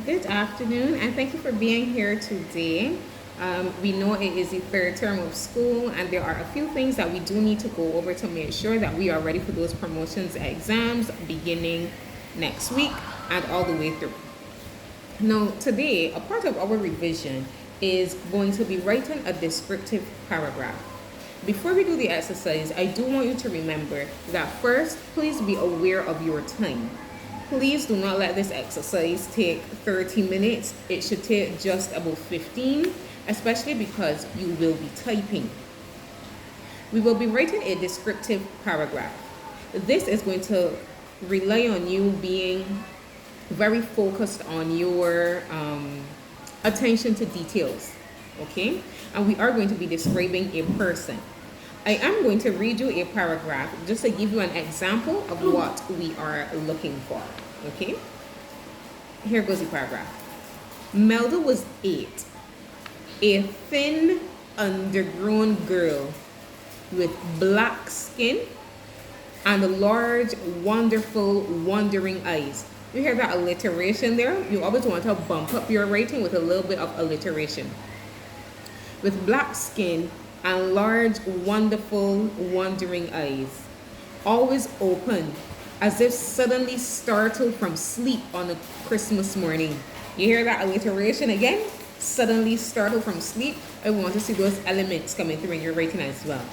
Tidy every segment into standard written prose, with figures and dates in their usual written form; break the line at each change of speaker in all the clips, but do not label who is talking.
Good afternoon, and thank you for being here today. We know it is the third term of school, and there are a few things that we do need to go over to make sure that we are ready for those promotions exams beginning next week and all the way through. Now, today, a part of our revision is going to be writing a descriptive paragraph. Before we do the exercise, I do want you to remember that first, please be aware of your time. Please do not let this exercise take 30 minutes. It should take just about 15, especially because you will be typing. We will be writing a descriptive paragraph. This is going to rely on you being very focused on your attention to details, okay? And we are going to be describing a person. I am going to read you a paragraph just to give you an example of what we are looking for, okay? Here goes the paragraph. Melda was 8, a thin, undergrown girl with black skin and large, wonderful, wandering eyes. You hear that alliteration there? You always want to bump up your writing with a little bit of alliteration. With black skin and large, wonderful, wandering eyes, always open, as if suddenly startled from sleep on a Christmas morning. You hear that alliteration again? Suddenly startled from sleep. I want to see those elements coming through in your writing as well.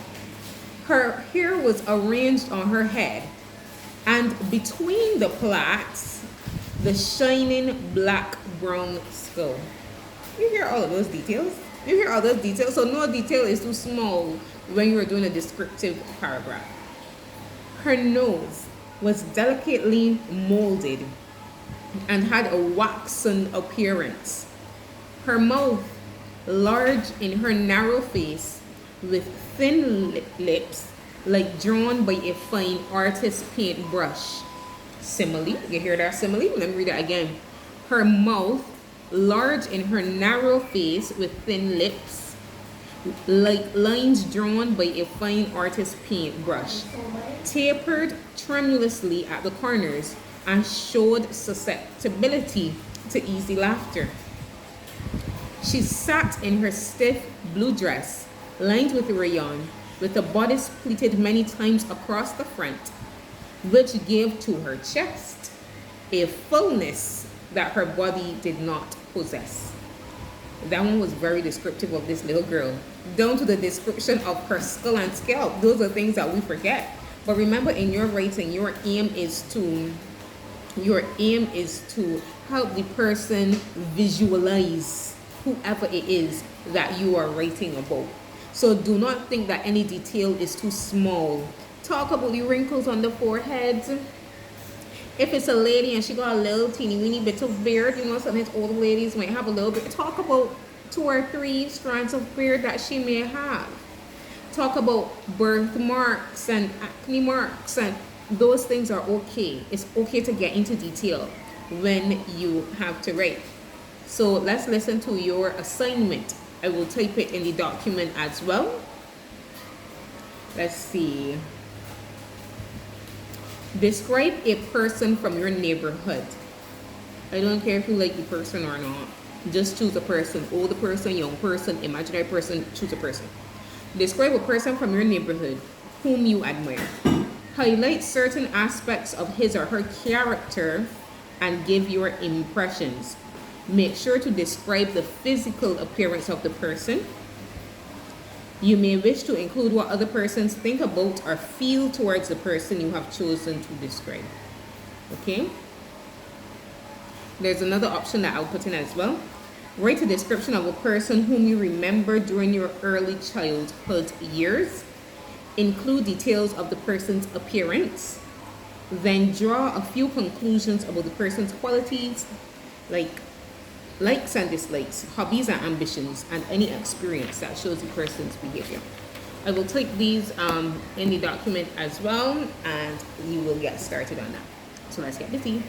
Her hair was arranged on her head, and between the plaits, the shining black-brown skull. You hear all of those details? You hear all those details? So no detail is too small when you are doing a descriptive paragraph. Her nose was delicately molded and had a waxen appearance. Her mouth, large in her narrow face, with thin lips, like drawn by a fine artist's paintbrush. Simile, you hear that simile? Let me read it again. Her mouth, large in her narrow face with thin lips, like lines drawn by a fine artist's paintbrush, tapered tremulously at the corners and showed susceptibility to easy laughter. She sat in her stiff blue dress, lined with rayon, with a bodice pleated many times across the front, which gave to her chest a fullness that her body did not possess. That one was very descriptive of this little girl, down to the description of her skull and scalp. Those are things that we forget. But remember, in your writing, your aim is to help the person visualize whoever it is that you are writing about. So do not think that any detail is too small. Talk about the wrinkles on the forehead. If it's a lady and she got a little teeny weeny bit of beard, sometimes old ladies might have a little bit. Talk about 2 or 3 strands of beard that she may have. Talk about birthmarks and acne marks, and those things are okay. It's okay to get into detail when you have to write. So let's listen to your assignment. I will type it in the document as well. Let's see. Describe a person from your neighborhood. I don't care if you like the person or not. Just choose a person. Older person, young person, imaginary person, choose a person. Describe a person from your neighborhood whom you admire. Highlight certain aspects of his or her character and give your impressions. Make sure to describe the physical appearance of the person. You may wish to include what other persons think about or feel towards the person you have chosen to describe. Okay? There's another option that I'll put in as well. Write a description of a person whom you remember during your early childhood years. Include details of the person's appearance. Then draw a few conclusions about the person's qualities, like likes and dislikes, hobbies and ambitions, and any experience that shows the person's behavior. I will type these in the document as well, and we will get started on that. So let's get busy.